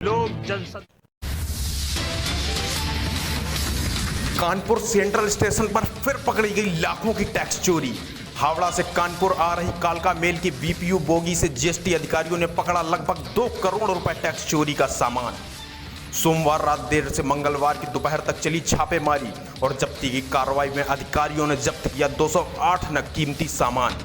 लोक जनशक्ति। Kanpur central station पर फिर पकड़ी गई लाखों की टैक्स चोरी। हावड़ा से कानपुर आ रही कालका मेल की बीपीयू बोगी से जीएसटी अधिकारियों ने पकड़ा लगभग 2 करोड़ रुपए टैक्स चोरी का सामान। सोमवार रात देर से मंगलवार की दोपहर तक चली छापेमारी और जब्ती की कार्रवाई में अधिकारियों ने जब्त किया 208 नग कीमती सामान।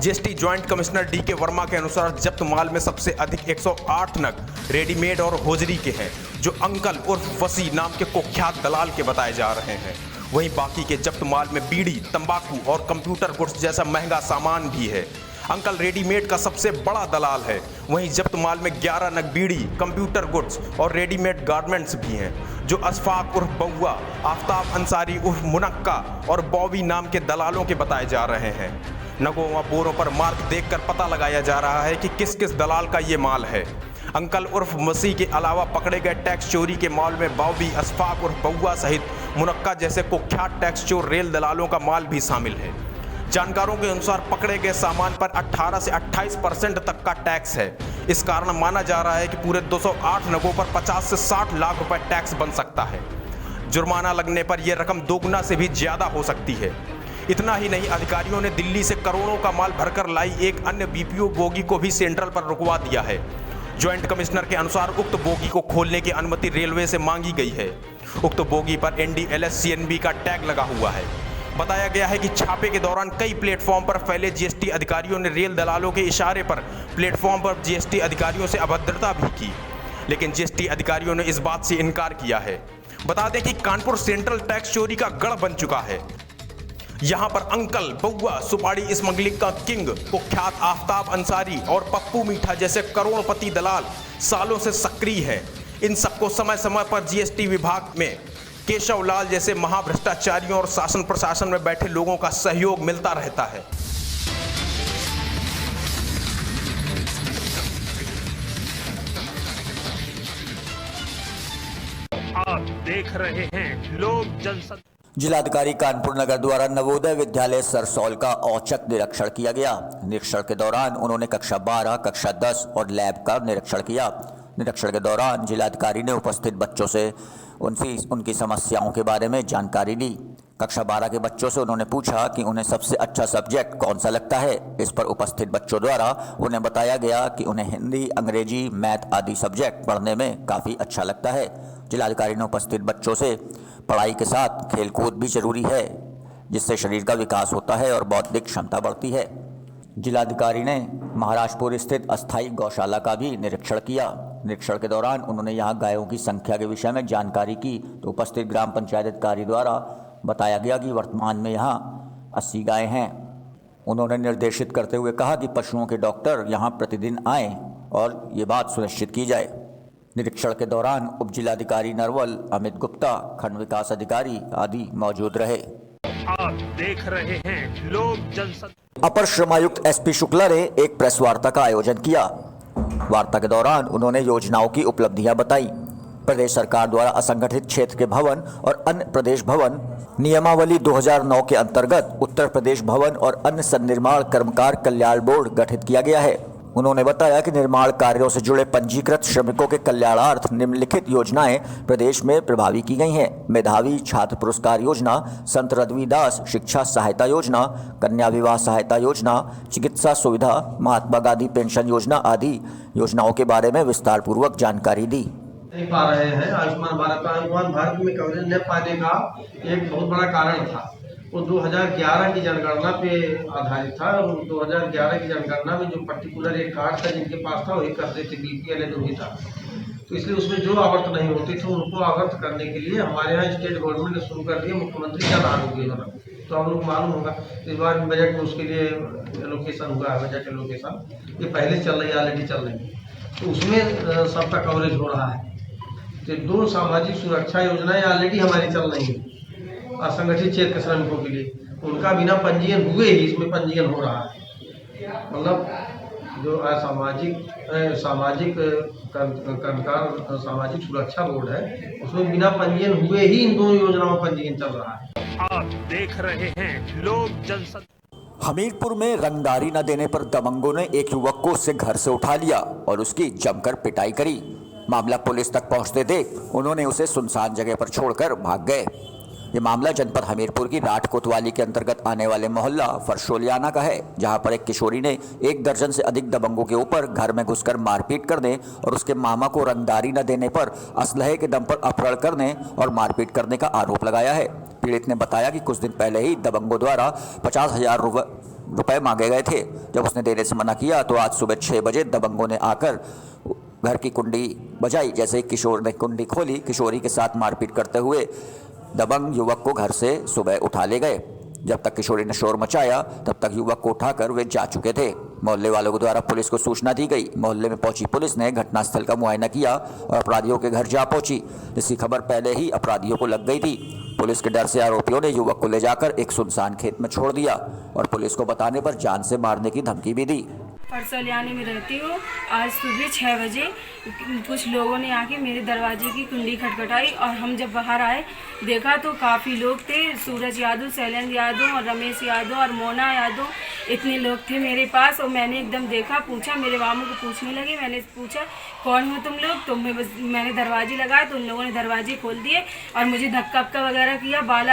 GST joint commissioner DK Verma के अनुसार जब्त माल में सबसे अधिक 108 नग रेडीमेड और होजरी के हैं, जो अंकल उर्फ वसी नाम के कुख्यात दलाल के बताए जा रहे हैं। वहीं बाकी के जब्त माल में बीड़ी, तंबाकू और कंप्यूटर गुड्स जैसा महंगा सामान भी है। अंकल रेडीमेड का सबसे बड़ा दलाल है। वहीं जब्त माल में 11 नग बीड़ी, कंप्यूटर गुड्स और रेडीमेड गारमेंट्स भी हैं, जो अशफाक उर्फ बउआ, आफ्ताब अंसारी उर्फ मुनक्का और बॉबी नाम के दलालों के बताए जा रहे हैं। नगों व बोरों पर मार्क देखकर पता लगाया जा रहा है कि किस किस दलाल का ये माल है। अंकल उर्फ मसीह के अलावा पकड़े गए टैक्स चोरी के माल में बॉबी, अशफाक उर्फ बउआ सहित मुनक्का जैसे कुख्यात टैक्स चोर रेल दलालों का माल भी शामिल है। जानकारों के अनुसार पकड़े गए सामान पर 18 से 28% तक का टैक्स है। इस कारण माना जा रहा है कि पूरे 208 नगों पर 50 से 60 लाख रुपए टैक्स बन सकता है। जुर्माना लगने पर यह रकम दोगुना से भी ज्यादा हो सकती है। इतना ही नहीं, अधिकारियों ने दिल्ली से करोड़ों का माल भरकर लाई एक अन्य बीपीओ बोगी को भी सेंट्रल पर रुकवा दिया है। ज्वाइंट कमिश्नर के अनुसार उक्त बोगी को खोलने की अनुमति रेलवे से मांगी गई है। उक्त बोगी पर एनडीएलएस सीएनबी का टैग लगा हुआ है। बताया गया है कि छापे के दौरान कई प्लेटफॉर्म पर फैले जीएसटी अधिकारियों ने रेल दलालों के इशारे पर प्लेटफॉर्म पर जीएसटी अधिकारियों से अभद्रता भी की, लेकिन जीएसटी अधिकारियों ने इस बात से इनकार किया है। बता दें कि कानपुर सेंट्रल टैक्स चोरी का गढ़ बन चुका है। यहां पर अंकल, बउआ, सुपारी स्मगलिंग का किंग कुख्यात आफ्ताब अंसारी और पप्पू मीठा जैसे करोड़पति दलाल सालों से सक्रिय हैं। इन सबको समय समय पर जीएसटी विभाग में केशव लाल जैसे महाभ्रष्टाचारियों और शासन प्रशासन में बैठे लोगों का सहयोग मिलता रहता है। आप देख रहे हैं लोक जनशक्ति। जिलाधिकारी कानपुर नगर द्वारा नवोदय विद्यालय सरसौल का औचक निरीक्षण किया गया। निरीक्षण के दौरान उन्होंने कक्षा 12, कक्षा 10 और लैब का निरीक्षण किया। निरीक्षण के दौरान जिलाधिकारी ने उपस्थित बच्चों से उनकी समस्याओं के बारे में जानकारी ली। कक्षा 12 के बच्चों से उन्होंने पूछा कि उन्हें सबसे अच्छा सब्जेक्ट कौन सा लगता है। इस पर उपस्थित बच्चों द्वारा उन्हें बताया गया कि उन्हें हिंदी, अंग्रेजी, मैथ आदि सब्जेक्ट पढ़ने में काफ़ी अच्छा लगता है। जिलाधिकारी ने उपस्थित बच्चों से पढ़ाई के साथ खेलकूद भी जरूरी है, जिससे शरीर का विकास होता है और बौद्धिक क्षमता बढ़ती है। जिलाधिकारी ने महाराजपुर स्थित अस्थायी गौशाला का भी निरीक्षण किया। निरीक्षण के दौरान उन्होंने यहां गायों की संख्या के विषय में जानकारी की तो उपस्थित ग्राम पंचायत अधिकारी द्वारा बताया गया कि वर्तमान में यहां 80 गायें हैं। उन्होंने निर्देशित करते हुए कहा कि पशुओं के डॉक्टर यहां प्रतिदिन आएँ और ये बात सुनिश्चित की जाए। निरीक्षण के दौरान उप जिलाधिकारी नरवल, अमित गुप्ता, खंड विकास अधिकारी आदि मौजूद रहे। आप देख रहे हैं लोक जनशक्ति। अपर श्रमायुक्त एसपी शुक्ला ने एक प्रेस वार्ता का आयोजन किया। वार्ता के दौरान उन्होंने योजनाओं की उपलब्धियां बताई। प्रदेश सरकार द्वारा असंगठित क्षेत्र के भवन और अन्य प्रदेश भवन नियमावली 2009 के अंतर्गत उत्तर प्रदेश भवन और अन्य सन्निर्माण कर्मकार कल्याण बोर्ड गठित किया गया है। उन्होंने बताया कि निर्माण कार्यों से जुड़े पंजीकृत श्रमिकों के कल्याणार्थ निम्नलिखित योजनाएं प्रदेश में प्रभावी की गई हैं। मेधावी छात्र पुरस्कार योजना, संत रविदास शिक्षा सहायता योजना, कन्या विवाह सहायता योजना, चिकित्सा सुविधा, महात्मा गांधी पेंशन योजना आदि योजनाओं के बारे में विस्तार पूर्वक जानकारी दी। नहीं पा रहे हैं। आयुष्मान भारत में कवरेज न पाने का एक बहुत बड़ा कारण था। वो 2011 की जनगणना पे आधारित था और 2011 की जनगणना में जो पर्टिकुलर एक कार्ड था जिनके पास था वही करते थे, बीपीएल जो भी था। तो इसलिए उसमें जो आवर्त नहीं होती थी उनको आवर्त करने के लिए हमारे यहाँ स्टेट गवर्नमेंट ने शुरू कर दिया मुख्यमंत्री जन आरोग्य योजना। तो हम लोग मालूम होगा इस बार बजट में उसके लिए एलोकेशन हुआ है, बजट एलोकेशन ये पहले चल रही है, ऑलरेडी चल रही है। तो उसमें सबका कवरेज हो रहा है। तो 2 सामाजिक सुरक्षा योजनाएं ऑलरेडी हमारी चल रही है असंगठित क्षेत्र के श्रमिकों के लिए। उनका बिना पंजीयन हुए ही इसमें पंजीयन हो रहा है। मतलब जो सामाजिक कर्मकार सामाजिक सुरक्षा बोर्ड है उसमें बिना पंजीयन हुए ही इन 2 योजनाओं में पंजीयन चल रहा है। आप देख रहे हैं लोक जनशक्ति। हमीरपुर में रंगदारी न देने पर दबंगों ने एक युवक को उससे घर से उठा लिया और उसकी जमकर पिटाई करी। मामला पुलिस तक पहुंचते देख उन्होंने उसे सुनसान जगह पर छोड़कर भाग गए। ये मामला जनपद हमीरपुर की राठ कोतवाली के अंतर्गत आने वाले मोहल्ला फरशोलियाना का है, जहां पर एक किशोरी ने 1 दर्जन से अधिक दबंगों के ऊपर घर में घुसकर मारपीट करने और उसके मामा को रंगदारी न देने पर असलहे के दम पर अपहरण करने और मारपीट करने का आरोप लगाया है। पीड़ित ने बताया कि कुछ दिन पहले ही दबंगों द्वारा 50,000 रुपए मांगे गए थे। जब उसने देने से मना किया तो आज सुबह 6 बजे दबंगों ने आकर घर की कुंडी बजाई। जैसे ही किशोर ने कुंडी खोली, किशोरी के साथ मारपीट करते हुए दबंग युवक को घर से सुबह उठा ले गए। जब तक किशोरी ने शोर मचाया तब तक युवक को उठाकर वे जा चुके थे। मोहल्ले वालों के द्वारा पुलिस को सूचना दी गई। मोहल्ले में पहुंची पुलिस ने घटनास्थल का मुआयना किया और अपराधियों के घर जा पहुंची, जिसकी खबर पहले ही अपराधियों को लग गई थी। पुलिस के डर से आरोपियों ने युवक को ले जाकर एक सुनसान खेत में छोड़ दिया और पुलिस को बताने पर जान से मारने की धमकी भी दी। फरसोलियाने में रहती हूँ। आज सुबह 6 बजे कुछ लोगों ने आके मेरे दरवाजे की कुंडी खटखटाई और हम जब बाहर आए देखा तो काफ़ी लोग थे। सूरज यादव, शैलेंद्र यादव और रमेश यादव और मोना यादव, इतने लोग थे मेरे पास। और मैंने एकदम देखा, पूछा, मेरे मामू को पूछने लगी। मैंने पूछा कौन हो तुम लोग, तो मैंने दरवाजे लगाए तो उन लोगों ने दरवाजे खोल दिए और मुझे धक्का वक्का वगैरह किया, बाल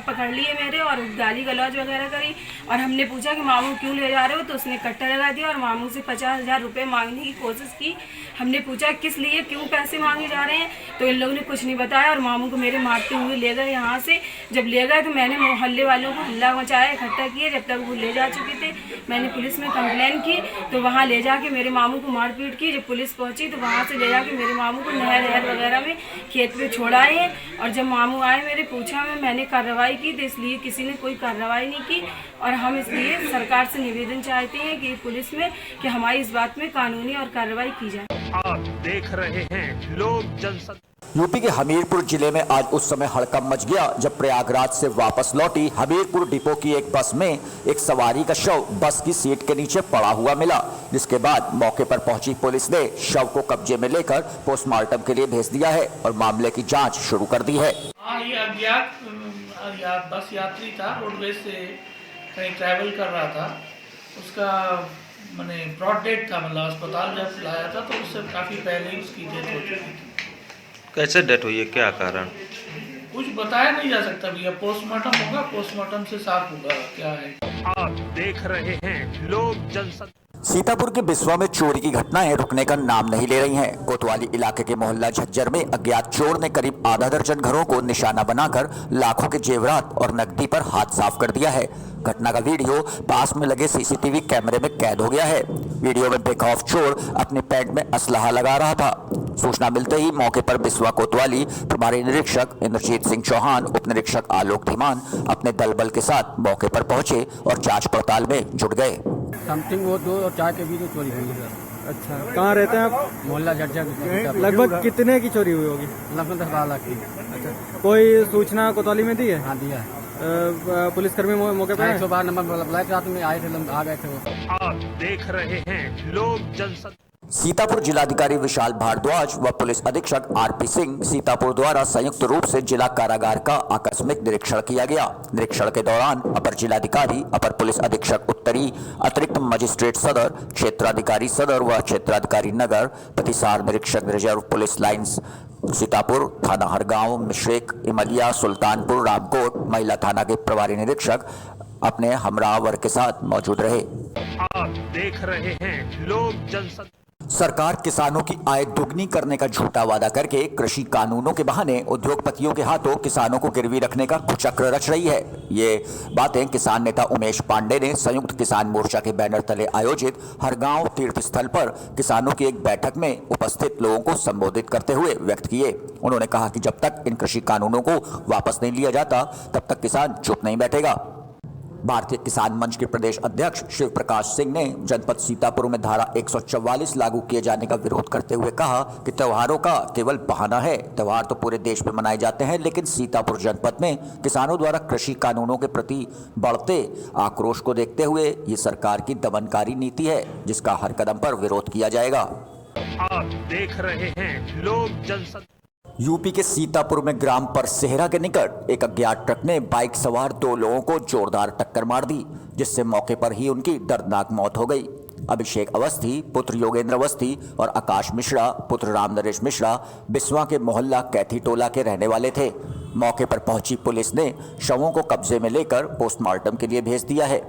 पकड़ लिए मेरे और गाली गलौज वगैरह करी। और हमने पूछा कि मामू क्यों ले जा रहे हो, तो उसने कट्टा लगा दिया और मामू से 50,000 रुपये मांगने की कोशिश की। हमने पूछा किस लिए, क्यों पैसे मांगे जा रहे हैं, तो इन लोगों ने कुछ नहीं बताया और मामू को मेरे मारते हुए ले गए यहाँ से। जब ले गए तो मैंने मोहल्ले वालों को हल्ला मचाया, इकट्ठा किए। जब तक वो ले जा चुके थे मैंने पुलिस में कंप्लेन की, तो वहाँ ले जाके मेरे मामू को मारपीट की। जब पुलिस पहुँची तो वहाँ से ले जाके मेरे मामू को नहर वगैरह में खेत में छोड़ाए हैं। और जब मामू आए मेरे पूछा मैंने कार्रवाई की, तो इसलिए किसी ने कोई कार्रवाई नहीं की। और हम इसलिए सरकार से निवेदन चाहते हैं कि पुलिस में कि हमारी इस बात में कानूनी और कार्रवाई की जाए। आप देख रहे हैं लोक जनशक्ति। यूपी के हमीरपुर जिले में आज उस समय हड़कंप मच गया जब प्रयागराज से वापस लौटी हमीरपुर डिपो की एक बस में एक सवारी का शव बस की सीट के नीचे पड़ा हुआ मिला, जिसके बाद मौके पर पहुंची पुलिस ने शव को कब्जे में लेकर पोस्टमार्टम के लिए भेज दिया है और मामले की जांच शुरू कर दी है। ये अज्ञात बस यात्री था, रोडवेज से कहीं ट्रैवल कर रहा था। उसका मैंने ब्रॉड डेथ था, मतलब अस्पताल जब लाया था तो उससे काफ़ी पहले ही उसकी डेथ हो चुकी थी। कैसे डेथ हुई है, क्या कारण? कुछ बताया नहीं जा सकता भैया, पोस्टमार्टम होगा, पोस्टमार्टम से साफ होगा क्या है। आप देख रहे हैं लोक जनशक्ति। सीतापुर के बिस्वा में चोरी की घटनाएं रुकने का नाम नहीं ले रही हैं। कोतवाली इलाके के मोहल्ला झज्जर में अज्ञात चोर ने करीब आधा दर्जन घरों को निशाना बनाकर लाखों के जेवरात और नकदी पर हाथ साफ कर दिया है। घटना का वीडियो पास में लगे सीसीटीवी कैमरे में कैद हो गया है। वीडियो में बेखौफ चोर अपने पैंट में असलहा लगा रहा था। सूचना मिलते ही मौके पर बिस्वा कोतवाली प्रभारी निरीक्षक इंद्रजीत सिंह चौहान, उप निरीक्षक आलोक धीमान अपने दल बल के साथ मौके पर पहुंचे और जांच पड़ताल में जुट गए। समथिंग वो 2 और 4 के बीच में चोरी हुई है सर। अच्छा, कहाँ रहते हैं आप? मोहल्ला झज्जर। लगभग कितने की चोरी हुई होगी? लगभग 10-12 लाख की। अच्छा, कोई सूचना कोतवाली में दी है? हाँ दिया है। पुलिसकर्मी मौके पर 112 नंबर बुलाए, रात में आए थे, आ गए थे वो। आप देख रहे हैं लोक जनशक्ति। सीतापुर जिलाधिकारी विशाल भारद्वाज व पुलिस अधीक्षक आरपी सिंह सीतापुर द्वारा संयुक्त रूप से जिला कारागार का आकस्मिक निरीक्षण किया गया। निरीक्षण के दौरान अपर जिलाधिकारी, अपर पुलिस अधीक्षक उत्तरी, अतिरिक्त मजिस्ट्रेट सदर, क्षेत्राधिकारी सदर व क्षेत्राधिकारी नगर, प्रतिसार निरीक्षक रिजर्व पुलिस लाइन्स सीतापुर, थाना हरगांव, मिश्रिक, इमलिया, सुल्तानपुर, रामकोट, महिला थाना के प्रभारी निरीक्षक अपने हमरावर के साथ मौजूद रहे। आप देख रहे हैं लोक जनशक्ति। सरकार किसानों की आय दुगनी करने का झूठा वादा करके कृषि कानूनों के बहाने उद्योगपतियों के हाथों किसानों को गिरवी रखने का कुचक्र रच रही है। ये बातें किसान नेता उमेश पांडे ने संयुक्त किसान मोर्चा के बैनर तले आयोजित हरगांव तीर्थ स्थल पर किसानों की एक बैठक में उपस्थित लोगों को संबोधित करते हुए व्यक्त किए। उन्होंने कहा कि जब तक इन कृषि कानूनों को वापस नहीं लिया जाता तब तक किसान चुप नहीं बैठेगा। भारतीय किसान मंच के प्रदेश अध्यक्ष शिव प्रकाश सिंह ने जनपद सीतापुर में धारा 144 लागू किए जाने का विरोध करते हुए कहा कि त्योहारों का केवल बहाना है। त्योहार तो पूरे देश में मनाए जाते हैं, लेकिन सीतापुर जनपद में किसानों द्वारा कृषि कानूनों के प्रति बढ़ते आक्रोश को देखते हुए ये सरकार की दमनकारी नीति है, जिसका हर कदम पर विरोध किया जाएगा। आप देख रहे हैं लोक जनशक्ति। यूपी के सीतापुर में ग्राम परसेहरा के निकट एक अज्ञात ट्रक ने बाइक सवार 2 लोगों को जोरदार टक्कर मार दी, जिससे मौके पर ही उनकी दर्दनाक मौत हो गई। अभिषेक अवस्थी पुत्र योगेंद्र अवस्थी और आकाश मिश्रा पुत्र राम नरेश मिश्रा बिस्वा के मोहल्ला कैथी टोला के रहने वाले थे। मौके पर पहुंची पुलिस ने शवों को कब्जे में लेकर पोस्टमार्टम के लिए भेज दिया है।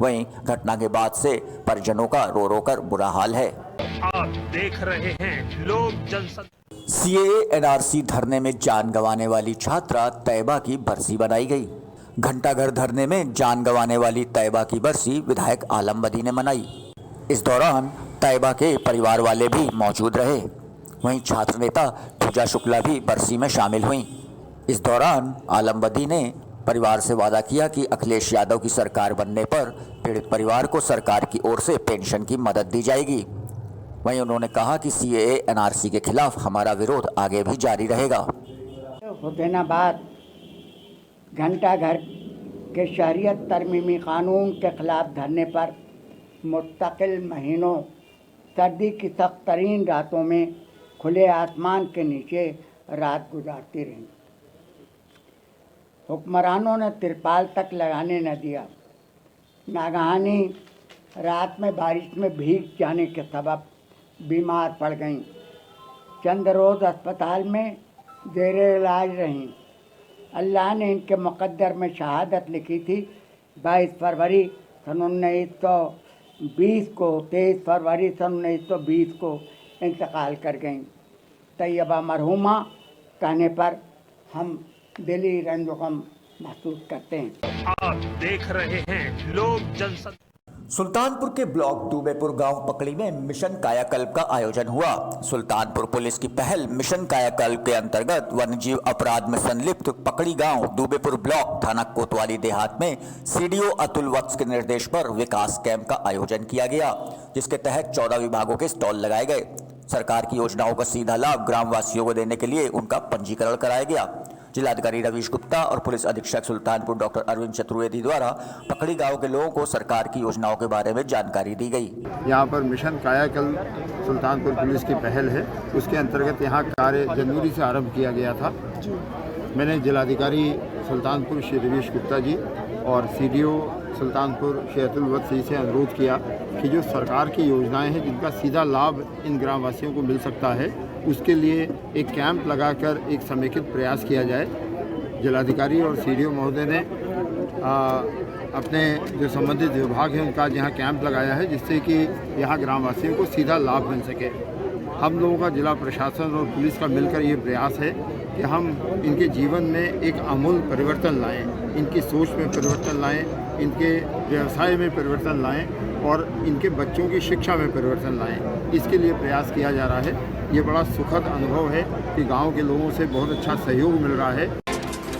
वहीं घटना के बाद से परिजनों का रो रो कर बुरा हाल है। आप देख रहे हैं लोक जनशक्ति। सीएए एनआरसी धरने में जान गंवाने वाली छात्रा तैयबा की बरसी बनाई गई। घंटाघर धरने में जान गंवाने वाली तैयबा की बरसी विधायक आलम बदी ने मनाई। इस दौरान तैयबा के परिवार वाले भी मौजूद रहे। वहीं छात्र नेता पूजा शुक्ला भी बरसी में शामिल हुई। इस दौरान आलम बदी ने परिवार से वादा किया कि अखिलेश यादव की सरकार बनने पर पीड़ित परिवार को सरकार की ओर से पेंशन की मदद दी जाएगी। वहीं उन्होंने कहा कि सीएए एनआरसी के खिलाफ हमारा विरोध आगे भी जारी रहेगा। हुसैनाबाद घंटाघर के शहरियत तरमीमी कानून के खिलाफ धरने पर मुस्तकिल महीनों सर्दी की सख्त तरीन रातों में खुले आसमान के नीचे रात गुजारती रही। हुक्मरानों ने तिरपाल तक लगाने न दिया। नागहानी रात में बारिश में भीग जाने के सबब बीमार पड़ गईं। चंद रोज़ अस्पताल में ज़ेरे इलाज रहीं। अल्लाह ने इनके मुक़द्दर में शहादत लिखी थी। 22 फरवरी सन 1920 को 23 फरवरी सन 1920 को इंतकाल कर गईं। तैयबा मरहुमा कहने पर हम दिली रंज-ओ-गम महसूस करते हैं। आप देख रहे हैं लोक जनशक्ति। सुल्तानपुर के ब्लॉक दूबेपुर गांव पकड़ी में मिशन कायाकल्प का आयोजन हुआ। सुल्तानपुर पुलिस की पहल मिशन कायाकल्प के अंतर्गत वन्यजीव अपराध में संलिप्त पकड़ी गांव दूबेपुर ब्लॉक थाना कोतवाली देहात में सीडीओ अतुल वत्स के निर्देश पर विकास कैंप का आयोजन किया गया, जिसके तहत 14 विभागों के स्टॉल लगाए गए। सरकार की योजनाओं का सीधा लाभ ग्रामवासियों को देने के लिए उनका पंजीकरण कराया गया। जिलाधिकारी रवीश गुप्ता और पुलिस अधीक्षक सुल्तानपुर डॉक्टर अरविंद चतुर्वेदी द्वारा पकड़ी गांव के लोगों को सरकार की योजनाओं के बारे में जानकारी दी गई। यहाँ पर मिशन कायाकल्प सुल्तानपुर पुलिस की पहल है, उसके अंतर्गत यहाँ कार्य जनवरी से आरंभ किया गया था। मैंने जिलाधिकारी सुल्तानपुर श्री रवीश गुप्ता जी और सीडीओ सुल्तानपुर श्री अतुल वत्स जी से अनुरोध किया कि जो सरकार की योजनाएं हैं जिनका सीधा लाभ इन ग्रामवासियों को मिल सकता है, उसके लिए एक कैंप लगाकर एक समेकित प्रयास किया जाए। जिलाधिकारी और सीडीओ महोदय ने अपने जो संबंधित विभाग हैं उनका यहाँ कैंप लगाया है, जिससे कि यहाँ ग्रामवासियों को सीधा लाभ मिल सके। हम लोगों का जिला प्रशासन और पुलिस का मिलकर ये प्रयास है कि हम इनके जीवन में एक आमूल परिवर्तन लाएं, इनकी सोच में परिवर्तन लाएं, इनके व्यवसाय में परिवर्तन लाएं और इनके बच्चों की शिक्षा में परिवर्तन लाएं। इसके लिए प्रयास किया जा रहा है। ये बड़ा सुखद अनुभव है कि गांव के लोगों से बहुत अच्छा सहयोग मिल रहा है।